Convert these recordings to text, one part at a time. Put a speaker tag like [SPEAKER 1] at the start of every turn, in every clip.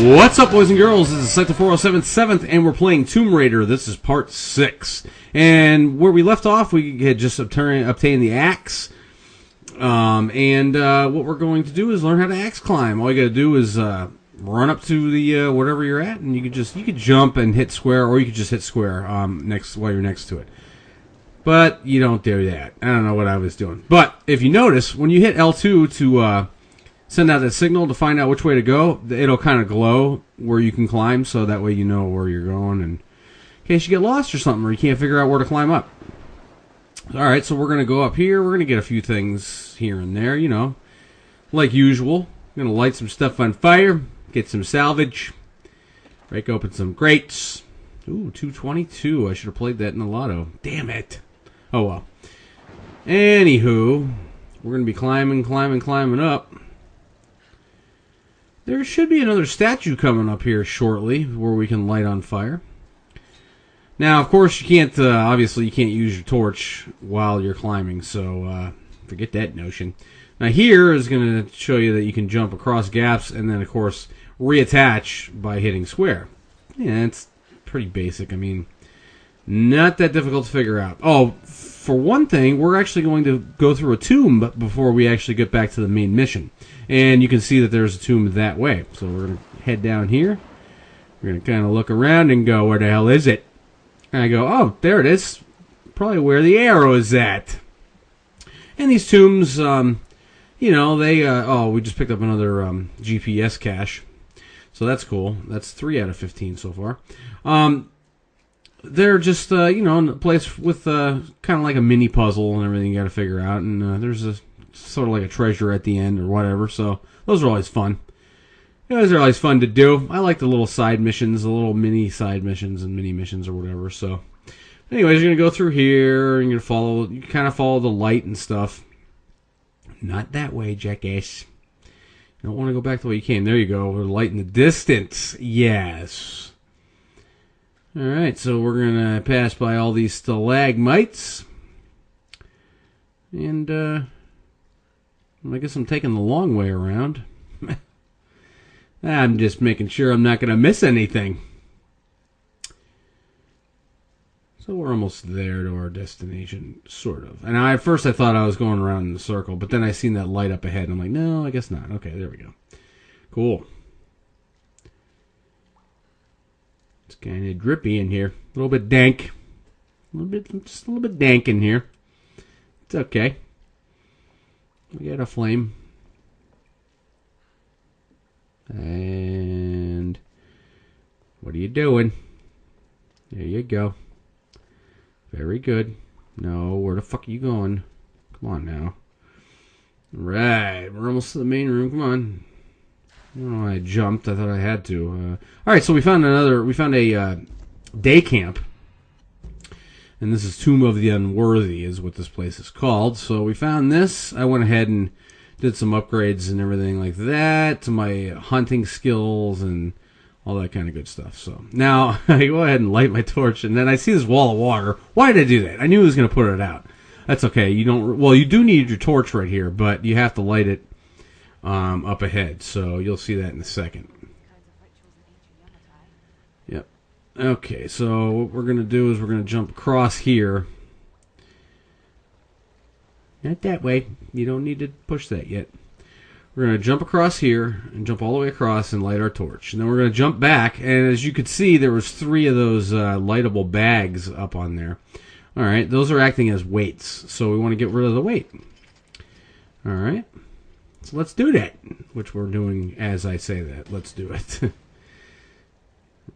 [SPEAKER 1] What's up, boys and girls? This is Sector 407 7th, and we're playing Tomb Raider. This is part 6. And where we left off, we had just obtained the axe. What we're going to do is learn how to axe climb. All you got to do is run up to the whatever you're at, and you could jump and hit square, or you could just hit square while you're next to it. But you don't do that. I don't know what I was doing. But if you notice, when you hit L2 to send out that signal to find out which way to go, it'll kind of glow where you can climb, so that way you know where you're going, and in case you get lost or something, or you can't figure out where to climb up. Alright, so we're going to go up here. We're going to get a few things here and there, you know, like usual. I'm going to light some stuff on fire, get some salvage, break open some crates. Ooh, 222. I should have played that in the lotto. Damn it. Oh, well. Anywho, we're going to be climbing up. There should be another statue coming up here shortly where we can light on fire. Now, of course, you can't, obviously, you can't use your torch while you're climbing, so forget that notion. Now, here is going to show you that you can jump across gaps and then, of course, reattach by hitting square. Yeah, it's pretty basic. I mean, not that difficult to figure out. Oh, for one thing, we're actually going to go through a tomb before we actually get back to the main mission. And you can see that there's a tomb that way. So we're going to head down here. We're going to kind of look around and go, where the hell is it? And I go, oh, there it is. Probably where the arrow is at. And these tombs, you know, they, oh, we just picked up another GPS cache. So that's cool. That's 3 out of 15 so far. They're just, you know, a place with kind of like a mini puzzle and everything you got to figure out. And there's a sort of like a treasure at the end or whatever. So those are always fun. Those are always fun to do. I like the little side missions, the little mini side missions and mini missions or whatever. So, anyways, you're gonna go through here and you're gonna follow. You kind of follow the light and stuff. Not that way, jackass. You don't want to go back the way you came. There you go. The light in the distance. Yes. All right. So we're gonna pass by all these stalagmites, and I guess I'm taking the long way around. I'm just making sure I'm not going to miss anything. So we're almost there to our destination, sort of. And at first I thought I was going around in a circle, but then I seen that light up ahead, and I'm like, no, I guess not. Okay, there we go. Cool. It's kind of drippy in here. A little bit dank. Just a little bit dank in here. It's okay. We got a flame. And what are you doing? There you go. Very good. No, where the fuck are you going? Come on now. Right, we're almost to the main room. Come on. I don't know why I jumped. I thought I had to. All right, so we found a day camp. And this is Tomb of the Unworthy is what this place is called. So we found this. I went ahead and did some upgrades and everything like that to my hunting skills and all that kind of good stuff. So now I go ahead and light my torch, and then I see this wall of water. Why did I do that? I knew I was going to put it out. That's okay. You don't. Well, you do need your torch right here, but you have to light it up ahead. So you'll see that in a second. Yep. Okay. So what we're going to do is we're going to jump across here. Not that way. You don't need to push that yet. We're going to jump across here and jump all the way across and light our torch. And then we're going to jump back. And as you could see, there was 3 of those lightable bags up on there. All right. Those are acting as weights. So we want to get rid of the weight. All right. So let's do that. Which we're doing as I say that. Let's do it.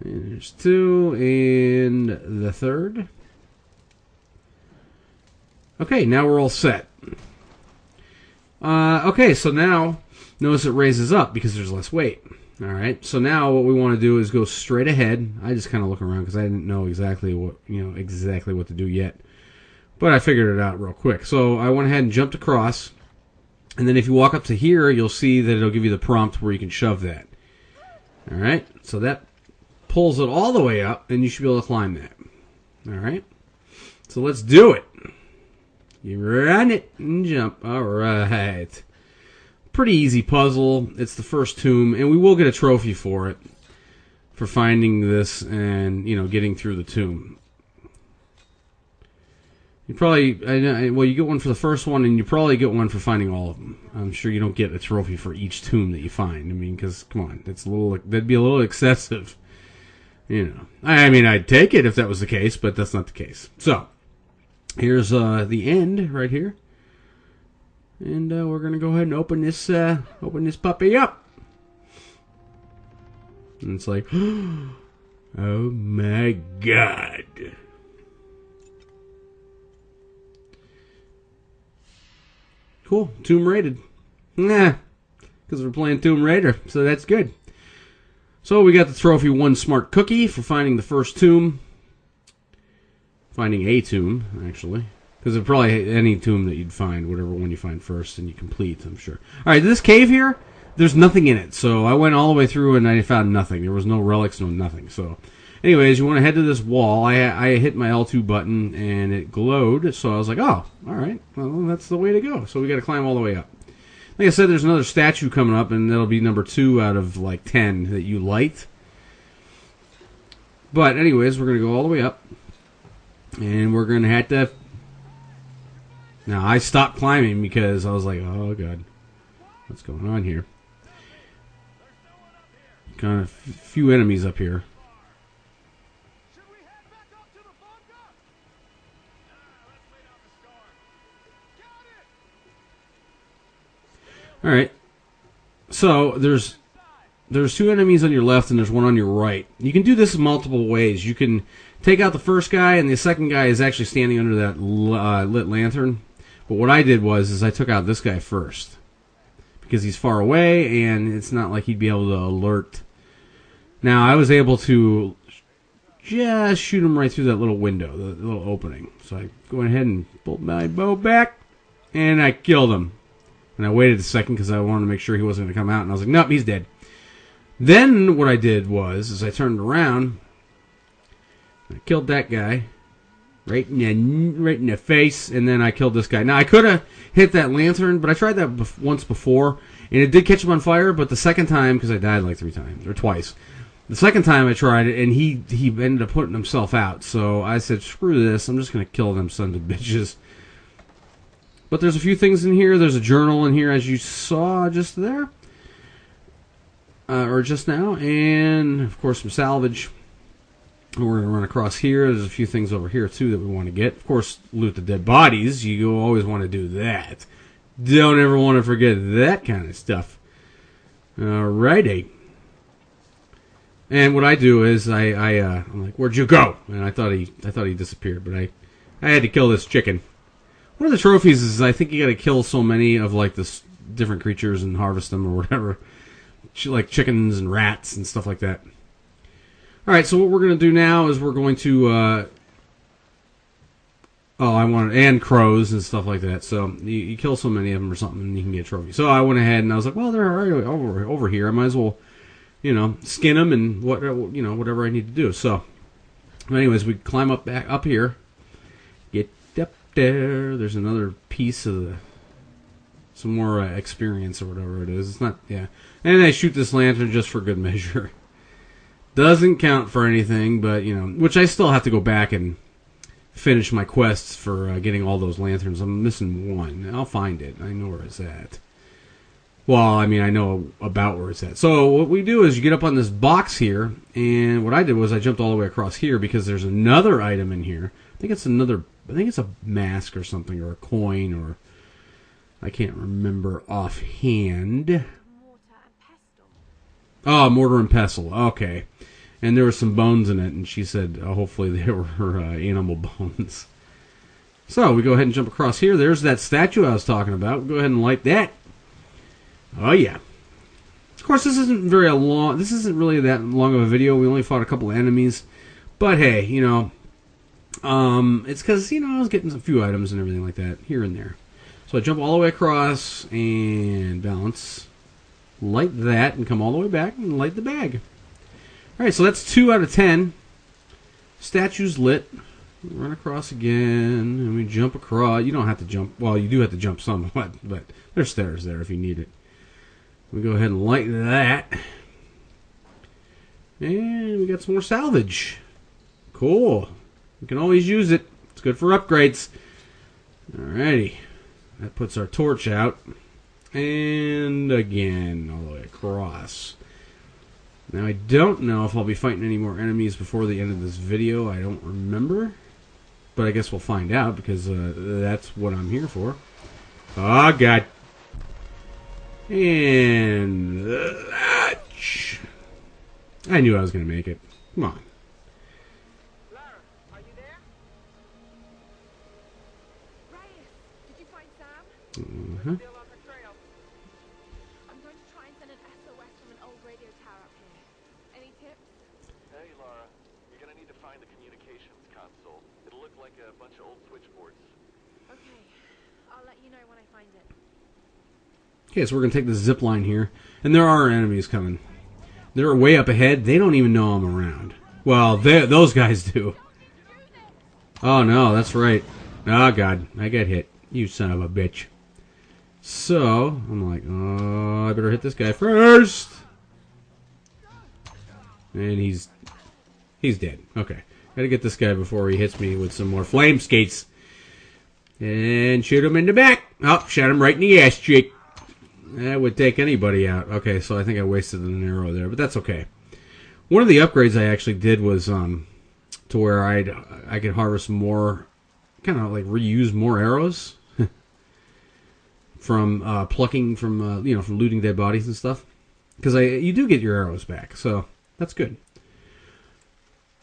[SPEAKER 1] And there's 2 and the 3rd. Okay, now we're all set. Okay, so now, notice it raises up because there's less weight. Alright, so now what we want to do is go straight ahead. I just kind of look around because I didn't know exactly what to do yet. But I figured it out real quick. So I went ahead and jumped across. And then if you walk up to here, you'll see that it'll give you the prompt where you can shove that. Alright, so that pulls it all the way up, and you should be able to climb that. Alright, so let's do it. You run it and jump. Alright. Pretty easy puzzle. It's the first tomb, and we will get a trophy for it. for finding this and, you know, getting through the tomb. You probably, well, you get one for the first one, and you probably get one for finding all of them. I'm sure you don't get a trophy for each tomb that you find. I mean, because, come on, that'd be a little excessive. You know, I mean, I'd take it if that was the case, but that's not the case. So, here's the end right here. And we're going to go ahead and open this puppy up. And it's like, oh my God. Cool. Tomb raided. Nah. Because we're playing Tomb Raider, so that's good. So we got the trophy 1 smart cookie for finding the first tomb. Finding a tomb, actually. Because it's probably any tomb that you'd find, whatever one you find first and you complete, I'm sure. Alright, this cave here, there's nothing in it. So I went all the way through and I found nothing. There was no relics, no nothing. So, anyways, you want to head to this wall. I hit my L2 button and it glowed. So I was like, oh, alright, well, that's the way to go. So we got to climb all the way up. Like I said, there's another statue coming up, and that'll be number 2 out of, like, 10 that you light. But, anyways, we're going to go all the way up. And we're going to have to... Now, I stopped climbing because I was like, oh, God. What's going on here? Kind of a few enemies up here. Alright, so there's 2 enemies on your left and there's 1 on your right. You can do this in multiple ways. You can take out the first guy and the second guy is actually standing under that lit lantern. But what I did was I took out this guy first. Because he's far away and it's not like he'd be able to alert. Now, I was able to just shoot him right through that little window, the little opening. So I go ahead and pulled my bow back and I killed him. And I waited a second because I wanted to make sure he wasn't going to come out. And I was like, nope, he's dead. Then what I did was I turned around. I killed that guy. Right in the face. And then I killed this guy. Now, I could have hit that lantern, but I tried that once before. And it did catch him on fire. But the second time, because I died like 3 times. Or twice. The second time I tried it, and he ended up putting himself out. So I said, screw this. I'm just going to kill them sons of bitches. But there's a few things in here. There's a journal in here, as you saw just there. Or just now. And, of course, some salvage. And we're going to run across here. There's a few things over here, too, that we want to get. Of course, loot the dead bodies. You always want to do that. Don't ever want to forget that kind of stuff. Alrighty. And what I do is I'm like, where'd you go? And I thought he disappeared, but I had to kill this chicken. One of the trophies is I think you got to kill so many of like this different creatures and harvest them or whatever, like chickens and rats and stuff like that. All right, so what we're going to do now is we're going to and crows and stuff like that. So you kill so many of them or something, and you can get a trophy. So I went ahead and I was like, well, they're already over here. I might as well, skin them and whatever I need to do. So, anyways, we climb up here, get up there. There's another piece of some more experience or whatever it is. It's not, yeah. And I shoot this lantern just for good measure. Doesn't count for anything, but which I still have to go back and finish my quests for getting all those lanterns. I'm missing 1. I'll find it. I know where it's at. Well, I mean, I know about where it's at. So what we do is you get up on this box here, and what I did was I jumped all the way across here because there's another item in here. I think it's a mask or something, or a coin, or I can't remember offhand. Mortar and pestle. Oh, mortar and pestle. Okay. And there were some bones in it, and she said hopefully they were animal bones. So we go ahead and jump across here. There's that statue I was talking about. We'll go ahead and light that. Oh yeah. Of course, this isn't very long. This isn't really that long of a video. We only fought a couple of enemies, but hey, it's because I was getting a few items and everything like that here and there. So I jump all the way across and balance, light that, and come all the way back and light the bag. All right, so that's 2 out of 10. Statue's lit. Run across again, and we jump across. You don't have to jump. Well, you do have to jump somewhat, but there's stairs there if you need it. We go ahead and light that. And And we got some more salvage. Cool. We can always use it. It's good for upgrades. Alrighty. That puts our torch out. And again, all the way across. Now, I don't know if I'll be fighting any more enemies before the end of this video. I don't remember. But I guess we'll find out, because that's what I'm here for. Oh, God. And... I knew I was going to make it. Come on.
[SPEAKER 2] Lara, are you there? Reyes, did you find Sam? Still on her trail. I'm going to try and send an SOS from an old radio tower up here. Any tips?
[SPEAKER 3] Hey, Lara. You're gonna need to find the communications console. It'll look like a bunch of old switchboards.
[SPEAKER 2] Okay, I'll let you know when I find it.
[SPEAKER 1] Okay, so we're going to take the zip line here. And there are enemies coming. They're way up ahead. They don't even know I'm around. Well, those guys do. Oh, no, that's right. Oh, God. I got hit. You son of a bitch. So, I'm like, oh, I better hit this guy first. And he's dead. Okay. Gotta get this guy before he hits me with some more flame skates. And shoot him in the back. Oh, shot him right in the ass cheek. That would take anybody out. Okay, so I think I wasted an arrow there, but that's okay. One of the upgrades I actually did was to where I could harvest more, kind of like reuse more arrows from plucking from from looting dead bodies and stuff. Because you do get your arrows back, so that's good.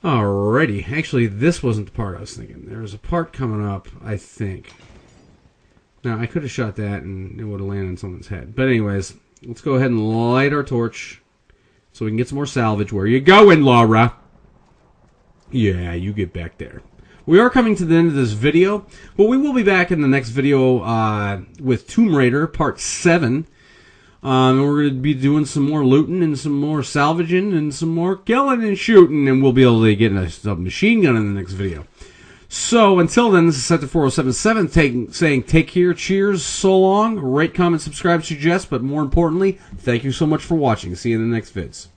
[SPEAKER 1] Alrighty, actually this wasn't the part I was thinking. There was a part coming up, I think. Now, I could have shot that and it would have landed on someone's head. But anyways, let's go ahead and light our torch so we can get some more salvage. Where you going, Laura? Yeah, you get back there. We are coming to the end of this video, but we will be back in the next video with Tomb Raider Part 7. And we're going to be doing some more looting and some more salvaging and some more killing and shooting. And we'll be able to get a machine gun in the next video. So, until then, this is Sector 4077 saying take care, cheers, so long, rate, comment, subscribe, suggest, but more importantly, thank you so much for watching. See you in the next vids.